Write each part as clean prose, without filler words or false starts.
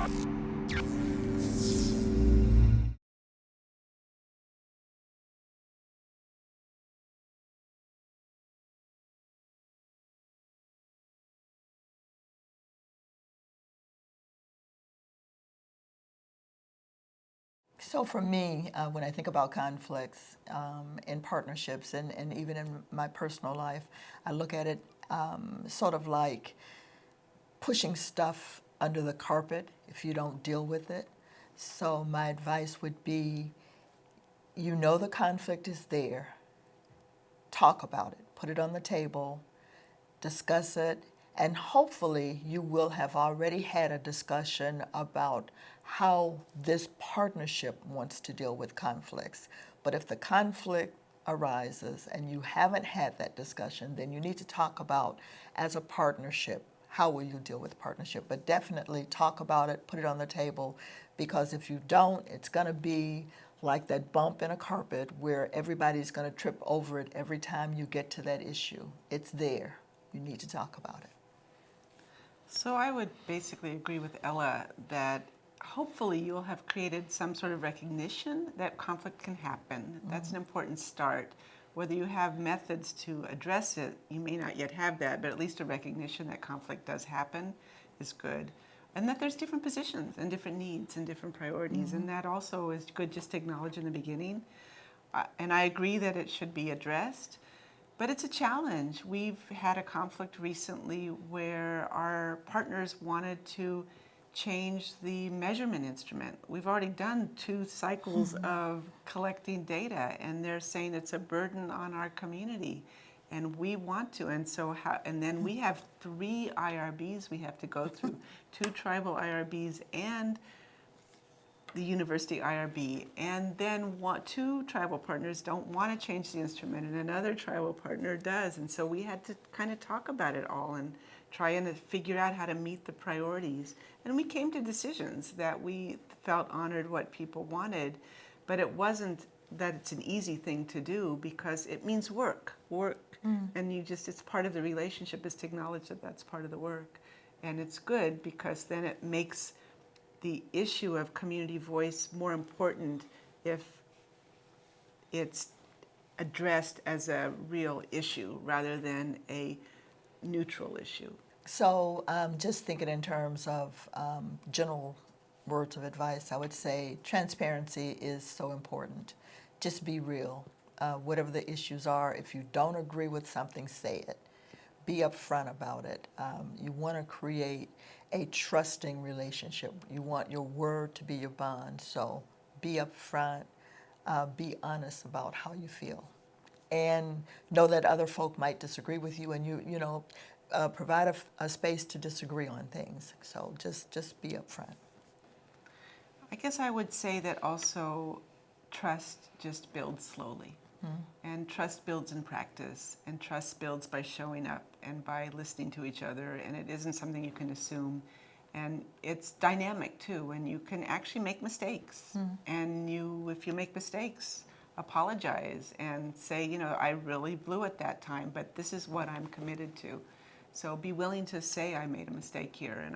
So for me, when I think about conflicts in partnerships and even in my personal life, I look at it sort of like pushing stuff under the carpet if you don't deal with it. So my advice would be, you know the conflict is there, talk about it, put it on the table, discuss it, and hopefully you will have already had a discussion about how this partnership wants to deal with conflicts. But if the conflict arises and you haven't had that discussion, then you need to talk about, as a partnership, how will you deal with partnership? But definitely talk about it, put it on the table, because if you don't, it's going to be like that bump in a carpet where everybody's going to trip over it every time you get to that issue. It's there. You need to talk about it. So I would basically agree with Ella that hopefully you'll have created some sort of recognition that conflict can happen. That's an important start. Whether you have methods to address it, you may not yet have that, but at least a recognition that conflict does happen is good. And that there's different positions and different needs and different priorities, and that also is good just to acknowledge in the beginning. And I agree that it should be addressed. But it's a challenge. We've had a conflict recently where our partners wanted to change the measurement instrument. We've already done 2 cycles of collecting data, and they're saying it's a burden on our community, and we want to. And so, and then we have 3 IRBs we have to go through, 2 tribal IRBs and the university IRB, and then 2 tribal partners don't want to change the instrument, and another tribal partner does. And so we had to kind of talk about it all and try and figure out how to meet the priorities. And we came to decisions that we felt honored what people wanted, but it wasn't that it's an easy thing to do because it means work, and it's part of the relationship is to acknowledge that that's part of the work. And it's good because then it makes the issue of community voice more important if it's addressed as a real issue rather than a neutral issue. So just thinking in terms of general words of advice, I would say transparency is so important. Just be real. Whatever the issues are, if you don't agree with something, say it. Be upfront about it. You want to create a trusting relationship. You want your word to be your bond. So be upfront, be honest about how you feel, and know that other folk might disagree with you, and provide a space to disagree on things. So just be upfront. I guess I would say that also trust just builds slowly. And trust builds in practice, and trust builds by showing up and by listening to each other, and it isn't something you can assume. And it's dynamic too, and you can actually make mistakes. And if you make mistakes, apologize and say, I really blew it that time, but this is what I'm committed to. So be willing to say I made a mistake here, and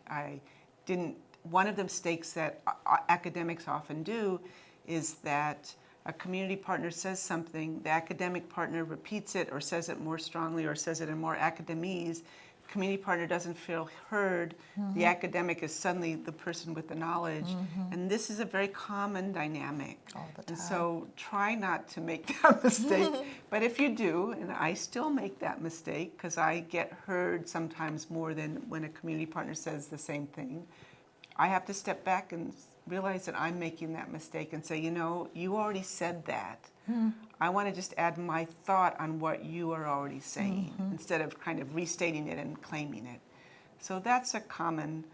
I didn't. One of the mistakes that academics often do is that a community partner says something, the academic partner repeats it or says it more strongly or says it in more academese. Community partner doesn't feel heard. The academic is suddenly the person with the knowledge. And this is a very common dynamic. All the time. And so try not to make that mistake. But if you do, and I still make that mistake because I get heard sometimes more than when a community partner says the same thing, I have to step back and realize that I'm making that mistake and say, you already said that. I want to just add my thought on what you are already saying instead of kind of restating it and claiming it. So that's a common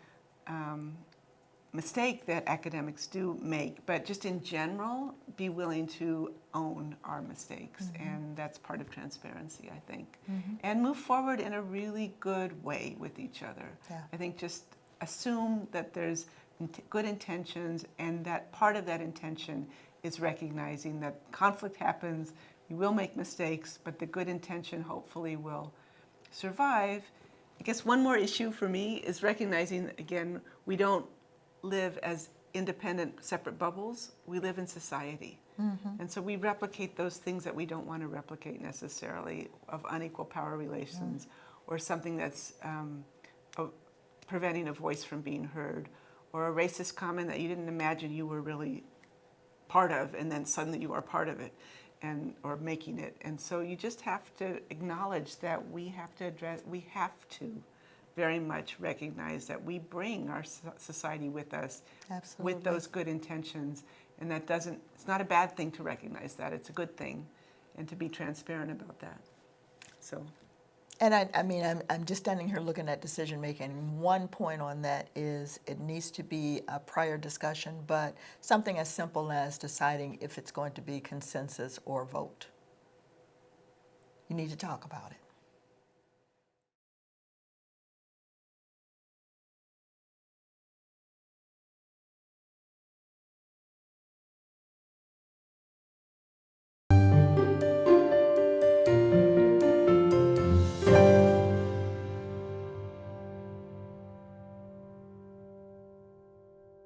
mistake that academics do make. But just in general, be willing to own our mistakes. And that's part of transparency, I think. And move forward in a really good way with each other. Yeah. I think just assume that there's good intentions, and that part of that intention is recognizing that conflict happens, you will make mistakes, but the good intention hopefully will survive. I guess one more issue for me is recognizing, again, we don't live as independent, separate bubbles. We live in society. And so we replicate those things that we don't want to replicate necessarily, of unequal power relations, or something that's preventing a voice from being heard, or a racist comment that you didn't imagine you were really part of, and then suddenly you are part of it, or making it. And so you just have to acknowledge that we have to very much recognize that we bring our society with us. Absolutely. With those good intentions, and it's not a bad thing to recognize that, it's a good thing, and to be transparent about that. So. And I mean, I'm just standing here looking at decision making. One point on that is it needs to be a prior discussion, but something as simple as deciding if it's going to be consensus or vote. You need to talk about it.